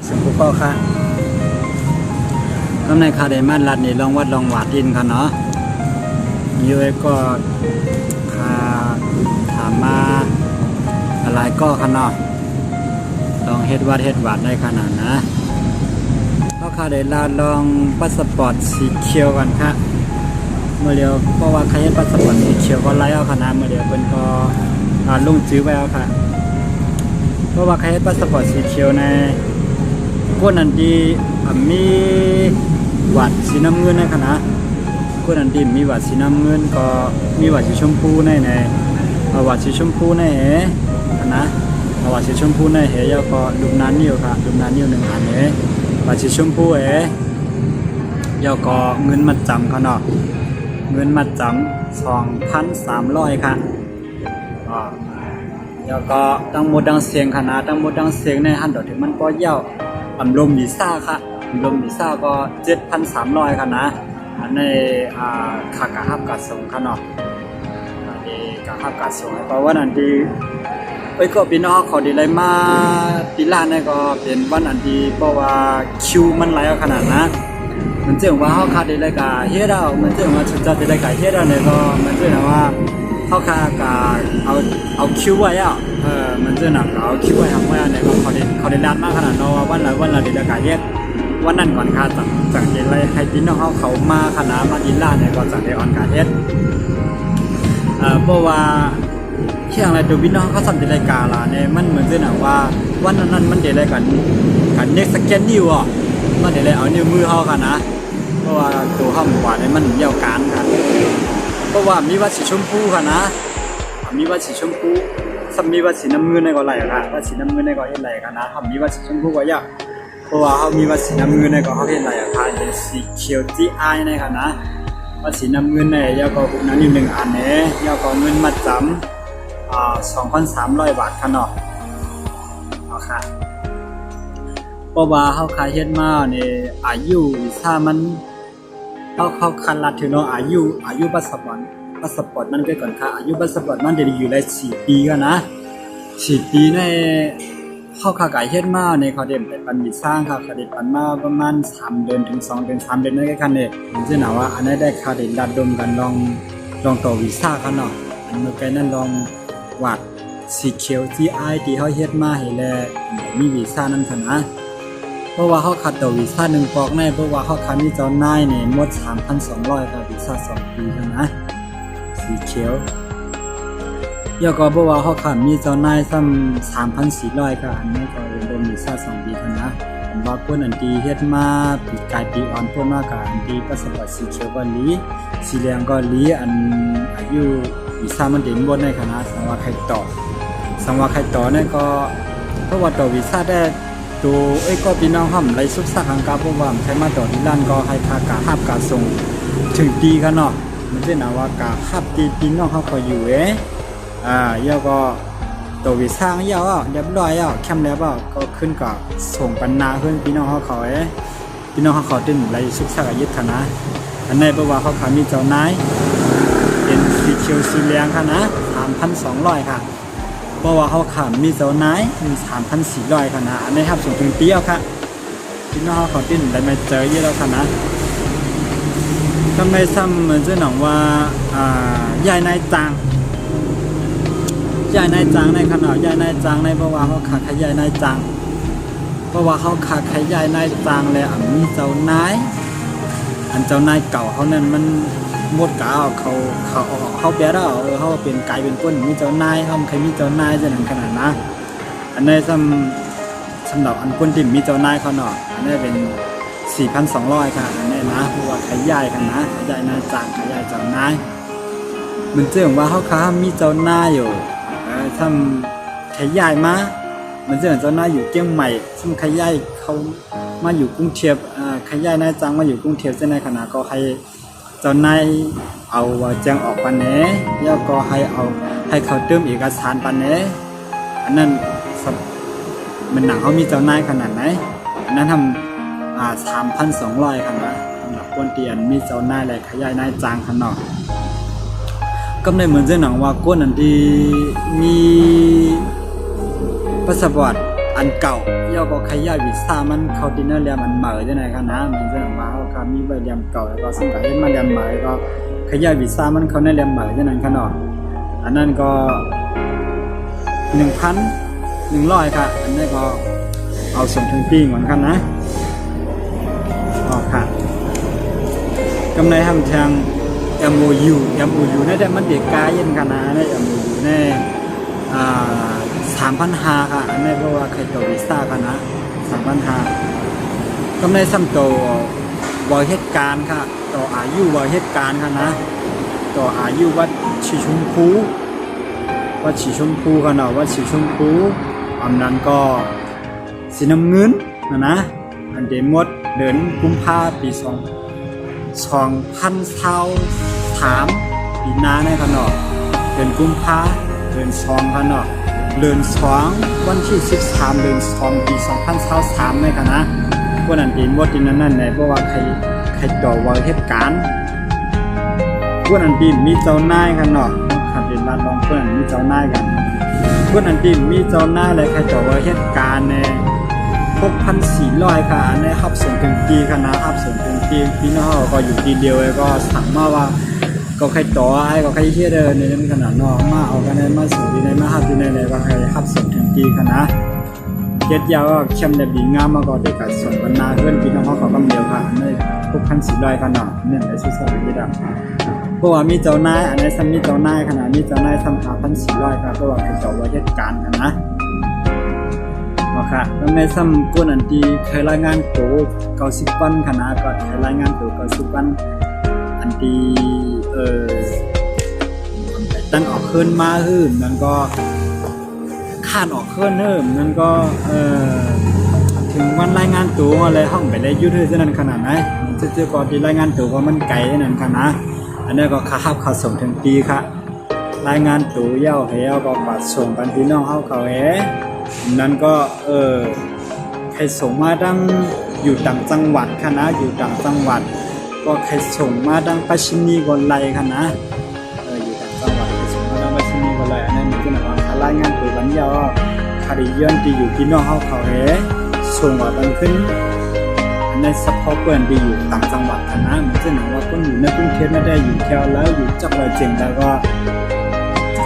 ซึ่งผู้ก็ค่ะก็ในคาเดมันรัดนี่ลองวัดลองหวาดดินค่ะเนาะยูเอก็คาถามมาอะไรก็ค่ะเนาะลองเฮ็ดวัดได้ขนาดนะก็คาเดลาลองพาสปอร์ตสีเขียวกันค่ะเมื่อเดียวเพราะว่าใครเฮ็ดพาสปอร์ตสีเขียวก็ไล่เอาขนาดเมื่อเดียวเป็นก็ลงจื้อไว้เอาค่ะเพราะว่าใครเฮ็ดพาสปอร์ตสีเขียวในก้นอันดีมีวัดสีน้ำเงินในคณะก้นอันดีมีวัดสีน้ำเงินก็มีวัดสีชมพูในวัดสีชมพูในคณะวัดสีชมพูในยาก็ลูกนั้นอยู่ค่ะลูกนั้นอยู่1 อันวัดสีชมพูยาก็เงินมัดจำเขาเนาะเงินมัดจำ 2,300 ค่ะแล้วก็ตั้งหมดดังเสียงคณะตั้งหมดดังเสียงในหันดอกถึงมันก็เย่าลมวีซ่าค่ะลมวีซ่าก็ 7,300 ค่ะนะอันในค่ากะฮับกะส่งค่ะเนาะอันนี้กะฮับกะส่งเพราะว่านั่นที่ก็พี่น้องเขาดีเลยมาปีล่าเนี่ยก็เป็นวันอันที่เพราะว่าคิวมันไหลขนาดนะมันเจ๋งว่าเขาคาดีเลยกะเฮ็ดเอามันเจ๋งว่าชุดจัดดีเลยกะเฮ็ดเอาเนี่ยก็มันเจ๋งว่าเขาคากะเอาคิวไว้มันจะหนักเอาคิวไว้ทำไว้เนี่ยเขาได้รัดมากขนาดเนาะวันละเดือนกะเฮ็ดวันนั้นก่อนค่ะจังเฮ็ดอะไรให้พี่น้องเขามาขนาดมาดินล่าเนี่ยก็จังได้ออนกะเฮ็ดเพราะว่าเที่ยงอะไรดูพี่น้องเขาทำรายการล่ะเนี่ยมันเหมือนจะหนักว่าวันนั้นมันเดี๋ยวอะไรกันเน็กสแกนนิ้วมันเดี๋ยวอะไรเอานิ้วมือเขากันนะเพราะว่าตัวเขาหมู่บ้านเนี่ยมันยาวการค่ะเพราะว่ามีวัดสีชมพูค่ะนะมีวัดสีชมพูมีวัดสีน้ำเงินในก็ไหลค่ะวัดสีน้ำเงินในก็เห็นไหลกันนะมีวัดสีชมพูก็ยากเพราะว่าเขามีวัดสีน้ำเงินในก็เขาเห็นไหลค่ะเป็นสีเขียวจีไอในค่ะนะวัดสีน้ำเงินในยาวก็พวกนั้นอยู่1 อันเนี่ยยาวก็เงินมัดจำ2,300 บาทค่ะเนาะเอาค่ะเพราะว่าเขาขายเฮ็ดมาเนี่ยอายุถ้ามันเขาคันลัดถึงเนาะอายุพาสปอร์ตมันก็ก่อนค่ะอายุพาสปอร์ตมันจะอยู่ได้4 ปีกันนะ4 ปีในเขาขายเฮ็ดมาเนี่ยเขาเด็ดไปปันวีซ่าค่ะเขาเด็ดปันมาประมาณ3 เดือนถึง2 เดือน3 เดือนนั่นก็คันเนี่ยมันจะหนาว่าอันนี้ได้ค่าเด็ดดัดดมกันลองต่อวีซ่าค่ะเนาะอันเมื่อกี้นั่นลองวัดสีเขียวที่ไอที่เขาเฮ็ดมาให้แล้วมีวีซ่านั่นค่ะนะเพราะว่าเขาคัดต่อวีซ่า1 ปอกในเพราะว่าเขาคัดมีเจ้านายเนี่ยหมด 3,200 ค่ะวีซ่า2 ปีค่ะนะสีเขียวแล้วก็เพราะว่าเขาคัดมีเจ้านายซ้ำ 3,400 ค่ะอันนี้ก็รวมวีซ่า2 ปีค่ะนะผมว่าคนอันที่เฮ็ดมาปีกายปีอ่อนพวกมากกับอันที่พาสปอร์ตสีเขียวก็ลีสีเหลืองก็ลีอันอายุวีซ่ามันเด่นบนในคณะสังวาใครต่อเนี่ยก็เพราะว่าต่อวีซ่าได้ตัวก็พี่น้องห้ำไรสุดสักหังกาเพราะว่าใครมาต่อที่ร้านก็ให้ค่ากะฮับกะส่งถึงตีกันเนาะมันเป็นว่ากะฮับตีพี่น้องเขาก็อยู่แล้วก็ต่อวีซ่าเยอะเรียบร้อยแคมแล้วก็ขึ้นก็ส่งปันนาเพื่อนพี่น้องเขาพี่น้องเขาดึงไรสุดสักยึดคณะอันในเพราะว่าเขาขามีเจ้านายเป็นสีเขียวสีเหลืองค่ะนะ 3,200 ค่ะเพราะว่าเขาขามมีเจ้านายมี 3,400 ค่ะนะอันนี้ครับส่งถึงเตี้ยวค่ะพี่น้องเขาติ้นได้มาเจอเยอะแล้วค่ะนะทำไมซ้ำเหมือนจะหนองว่ายายนายจางในขนาดยายนายจางในเพราะว่าเขาขาขยายนายจางเพราะว่าเขาขาขยายนายจางเลยมีเจ้านายอันเจ้านายเก่าเขานั้นมันหมดกะเขาแปลได้เขาเป็นกลายเป็นคนมีเจ้านายเขาใครมีเจ้านายจะหนังขนาดนะอันนี้สำหรับอันคนที่มีเจ้านายเขาเนาะอันนี้เป็น 4,200 ค่ะอันนี้นะเพราะว่าขยายกันนะขยายนายจางขยายเจ้านายมันเจ๋งว่าเขาค้ามีเจ้านายอยู่ทำขยายมามันเจ๋งเจ้านายอยู่เชียงใหม่ซึ่งขยายเขามาอยู่กรุงเทพขยายนายจางมาอยู่กรุงเทพเจ้านายขนาดก็ให้เจ้านายเอาแจ้งออกปันเน่แล้วก็ให้เขาเติมเอกสารปันเน่อันนั้นมันหนังเขามีเจ้านายขนาดไหนอันนั้นทำ3,200 ค่ะนะสำหรับคนเตียนมีเจ้านายอะไรขยายนายจางขนาดก็ในเหมือนเจ้าหนังว่าก้นอันที่มีพาสปอร์ต อันเก่าย่อก็ขยายวีซ่ามันเขาดินเนอร์เรียมันเหม่อจังได๋คะนะมันจะมาเฮาก็มีใบเรียมเก่าแล้วก็ซึ่งก็เฮ็ดมาเรียมใหม่ก็ขยายวีซ่ามันเขาในเรียมใหม่จังนั้นค่ะเนาะอันนั้นก็ 1,100 ค่ะอันนี้ก็เอาส่งถึงปีเหมือนกันนะอ๋อค่ะกำไรทำทาง MOU ในแต่มันเด็กกายยันกันนะใน MOU ใน3,500 ค่ะอันนี้เพราะว่าใครต่อวีซ่ากันนะ3,500กำไรซ้ำตัววอเหตุการณ์ค่ะต่ออายุวอเหตุการณ์ค่ะนะต่ออายุวัดชีชมพูกันเนาะวัดชีชมพูอันนั้นก็สีน้ำเงินนะอันเดมดเดือนกุมภาพันธ์ปี2023ปีหน้าเนี่ยกันเนาะเดือนกุมภาพันธ์เดือน2กันเนาะเดือน2วันที่13เดือน2ปี2023เนี่ยกันนะพวกนั้นเดมดที่นั่นเพราะว่าใครต่อวาเหตุการณ์พวกนั้นที่มีเจ้านายกันเนาะขับเดินลาดลองเพื่อนมีเจ้านายกันพวกนั้นที่มีเจ้านายเลยใครต่อวาเหตุการณ์เนี่ย6,400 ค่ะอันนี้ครับส่งถึงปีค่ะนะครับส่งถึงปีพี่น้องก็อยู่ปีเดียวก็สั่งมาว่าก็ใครต่อไอ้ก็ใครเที่ยวเดินในนั้นขนาดนอกมาเอากันในมาส่งที่ในมาฮับที่ในก็ใครครับส่งถึงปีค่ะนะเจ็ดยาวก็เข้มได้ดีงามมาก็เด็กก็ส่งวันนาเพื่อนพี่น้องเขาก็เดียวค่ะอันนี้6,400 ค่ะเนาะเนี่ยไอ้ชื่อสมัยนี้ดังเพราะว่ามีเจ้านายอันนี้ซ้ำมีเจ้านายขนาดมีเจ้านายทำ5,400 ค่ะเพราะว่าใครต่อว่าเหตุการณ์กันนะค่ะแล้วในซ้ำกวนอันที่เคยรายงานตัว90 วันคณะก็เคยรายงานตัว90 วันอันที่ตั้งออกขึ้นมามันก็ข้านออกขึ้นมันก็ถึงวันรายงานตัวอะไรห้องไปได้ยุ่ยๆนั้นขนาดไหนมันจะเจอก่อนที่รายงานตัวว่ามันไกลนั่นค่ะนะอันนี้ก็ค่าเข้าส่งถึงปีค่ะรายงานตัวเย้าให้เอาก็บัดส่งกันพี่น้องเขานั้นก็ใครส่งมาดังอยู่ต่างจังหวัดค่ะนะอยู่ต่างจังหวัดก็ใครส่งมาดังปัชนีกอนไลค่ะนะอยู่ต่างจังหวัดใครส่งมาดังปัชนีกอนไลอันนั้นมันคือหมายความรายงานตัววันยาวคดีย้อนที่อยู่พี่น้องเขาส่งว่าบันขึ้นอันนั้นซัพพอร์ตเพื่อนที่อยู่ต่างจังหวัดค่ะนะมันคือหมายว่าคนอยู่ในกรุงเทพไม่ได้อยู่แถวแล้วอยู่จักรเลยเจ๋งแล้วก็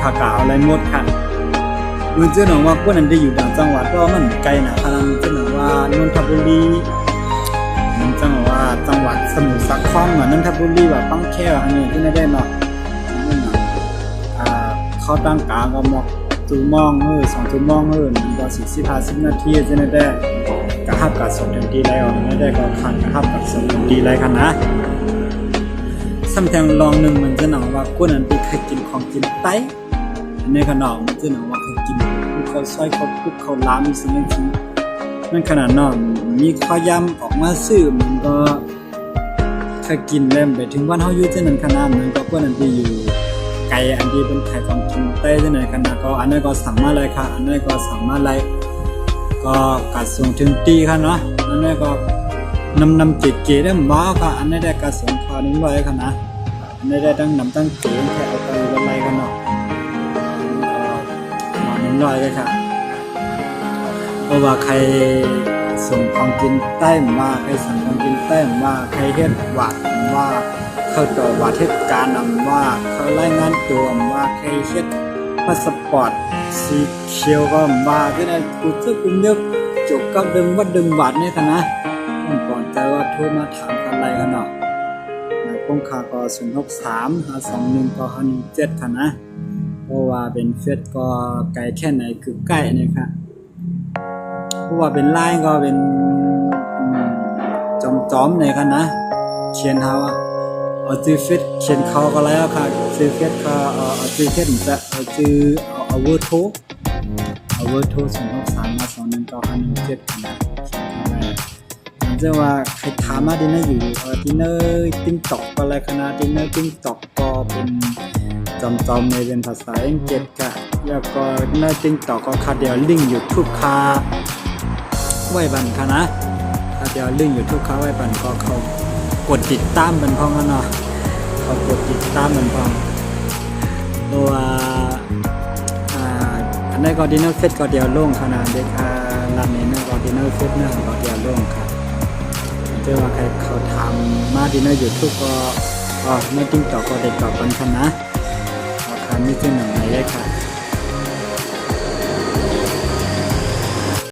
ข่าวอะไรหมดค่ะมันจะหนังว่าพวกนั้นได้อยู่ต่างจังหวัดก็มันไกลนะพลังจะหนังว่านนทบุรีมันจะหนังว่าจังหวัดสมุทรสาครเหมือนนนทบุรีแบบต้องแค่อันนี้ที่ไม่ได้เนาะเขาตั้งกลางก็มองจูมอง2 ชั่วโมงมันก็40 นาทีจะได้กระหับกับส่งทันทีแล้วไม่ได้ก็คันกระหับกับส่งทันทีแล้วกันนะซ้ำแทงลองหนึ่งมันจะหนังว่าพวกนั้นไปเคยกินของกินไต้ในขนมมันจะหนังว่าเคยกินพวกเขาซอยเขาพวกเขาล้ำสิ่งที่นั่นขนาดนั้นมีข้อยำออกมาซื้อมันก็เคยกินเล่มไปถึงวันเขาอยู่ที่นั่นขนาดมันก็พวกนั้นที่อยู่ไกลอันที่เป็นไข่ของกินเต้ที่ไหนขนาดก็อันนี้ก็สั่งมาเลยค่ะอันนี้ก็สั่งมาเลยก็กัดส่งถึงตีค่ะเนาะอันนี้ก็นำเก๋ๆได้บ้าค่ะอันนี้ได้กัดส่งคอ100ค่ะนะอันนี้ได้ตั้งนำตั้งเก๋แค่เอาไปอะไรกันเนาะ100เลยค่ะเพราะว่าใครส่งของกินใต้มาใครสั่งของกินใต้มาใครเฮ็ดวัดว่าเขาต่อวัดเหตุการณ์ว่าเขารายงานตัวว่าใครเฮ็ดพาสปอร์ตสีเขียวก็ว่าที่นั่นกูจะกูนึกจบกับดึงวัดนี่ค่ะนะก่อนจะว่าโทรมาถามอะไรกันเนาะกงค่าก็063 521 ก็517ค่ะนะเพราะว่าเป็นเฟซก็ไกลแค่ไหนคือใกล้นะครับเพราะว่าเป็นไลน์ก็เป็นจอมๆในกันนะเขียนเขาเอาชื่อเฟซเขียนเขาก็แล้วค่ะชื่อเฟซก็เอาชื่อเฟซจะเอาชื่อเอาเวอร์โทร063 521 ก็517นะมันจะว่าใครถามมาที่นั่นอยู่ที่นั่นTikTokอะไรขนาดที่นั่นTikTokก็เป็นจอมในเป็นภาษาอังกฤษค่ะแล้วก็ใน TikTok ก็ค่าเดียวลิงก์ YouTube ค่าไว้บันค่ะนะค่าเดียวลิงก์ YouTube ค่าไว้บันก็เขากดติดตามบันพองกันเนาะเขากดติดตามบันพองตัวอันนี้ก็ดินเนอร์เฟสก็เดียวลงขนาดเด็ก ร้านนี้เนอร์ก็ดินเนอร์เฟสเนอร์ก็เดียวลงค่ะเจอว่าใครเขาทำมาดินเนอร์ยูทูบก็ไม่ติ้งต่อก็เด็ดต่อกันค่ะนะราคาไม่เกินหนึ่งไหนเลยค่ะ